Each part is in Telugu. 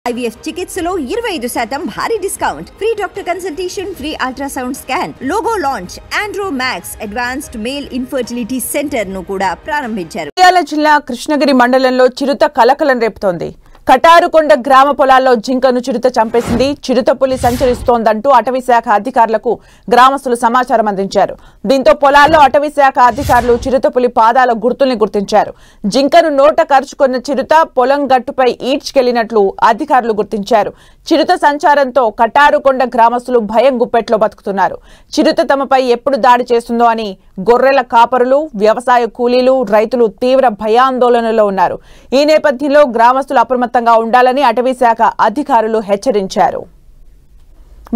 IVF చికిత్సలో 25% భారీ discount, free doctor consultation, free ultrasound scan, logo launch, Andro max advanced male infertility centre ను కూడా ప్రారంభించారు. నంద్యాల జిల్లా కృష్ణగిరి మండలంలో చిరుత కలకలం రేపుతోంది. కటారుకొండ గ్రామ పొలాల్లో జింకను చిరుత చంపేసింది. చిరుత పులి సంచరిస్తోందంటూ అటవీశాఖ అధికారులకు గ్రామస్తులు సమాచారం అందించారు. దీంతో పొలాల్లో అటవీశాఖ అధికారులు చిరుత పులి పాదాల గుర్తుల్ని గుర్తించారు. జింకను నోట కరుచుకున్న చిరుత పొలం గట్టుపై ఈడ్చుకెళ్లినట్లు అధికారులు గుర్తించారు. చిరుత సంచారంతో కటారుకొండ గ్రామస్తులు భయం గుప్పెట్లో బతుకుతున్నారు. చిరుత తమపై ఎప్పుడు దాడి చేస్తుందో అని గొర్రెల కాపరులు, వ్యవసాయ కూలీలు, రైతులు తీవ్ర భయాందోళనలో ఉన్నారు. ఈ నేపథ్యంలో గ్రామస్తులు అప్రమత్తంగా ఉండాలని అటవీశాఖ అధికారులు హెచ్చరించారు.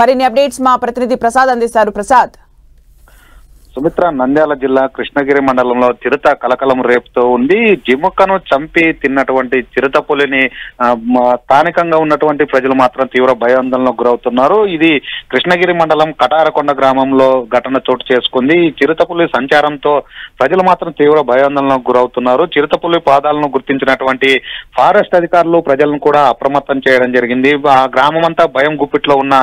మరిన్ని అప్డేట్స్ మా ప్రతినిధి ప్రసాద్ అందిస్తారు. ప్రసాద్. సుమిత్ర, నంద్యాల జిల్లా కృష్ణగిరి మండలంలో చిరుత కలకలం రేపుతూ ఉంది. జిముక్కను చంపి తిన్నటువంటి చిరుత పులిని స్థానికంగా ఉన్నటువంటి ప్రజలు మాత్రం తీవ్ర భయాందోళనకు గురవుతున్నారు. ఇది కృష్ణగిరి మండలం కటారకొండ గ్రామంలో ఘటన చోటు చేసుకుంది. ఈ చిరుత పులి సంచారంతో ప్రజలు మాత్రం తీవ్ర భయాందోళనకు గురవుతున్నారు. చిరుత పులి పాదాలను గుర్తించినటువంటి ఫారెస్ట్ అధికారులు ప్రజలను కూడా అప్రమత్తం చేయడం జరిగింది. ఆ గ్రామం అంతా భయం గుప్పిట్లో ఉన్న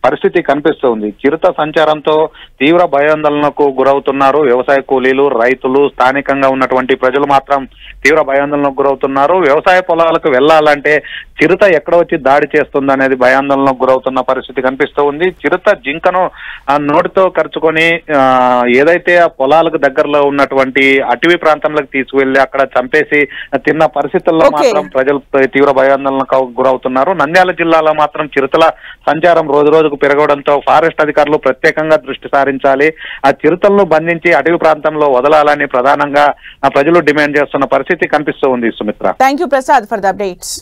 పరిస్థితి కనిపిస్తుంది. చిరుత సంచారంతో తీవ్ర భయాందోళనకు గురవుతున్నారు. వ్యవసాయ కూలీలు, రైతులు, స్థానికంగా ఉన్నటువంటి ప్రజలు మాత్రం తీవ్ర భయాందోళనకు గురవుతున్నారు. వ్యవసాయ పొలాలకు వెళ్లాలంటే చిరుత ఎక్కడ వచ్చి దాడి చేస్తుంది అనేది భయాందోళనకు గురవుతున్న పరిస్థితి కనిపిస్తూ ఉంది. చిరుత జింకను నోటితో కరుచుకొని ఏదైతే ఆ పొలాలకు దగ్గరలో ఉన్నటువంటి అటవీ ప్రాంతంలోకి తీసుకువెళ్లి అక్కడ చంపేసి తిన్న పరిస్థితుల్లో మాత్రం ప్రజలు తీవ్ర భయాందోళనకు గురవుతున్నారు. నంద్యాల జిల్లాలో మాత్రం చిరుతల సంచారం రోజు రోజుకు పెరగడంతో ఫారెస్ట్ అధికారులు ప్రత్యేకంగా దృష్టి సారించాలి. ఆ చిరుతలను బంధించి అటవీ ప్రాంతంలో వదలాలని ప్రధానంగా ప్రజలు డిమాండ్ చేస్తున్న పరిస్థితి కనిపిస్తూ ఉంది. Sumitra, thank you Prasad for the updates.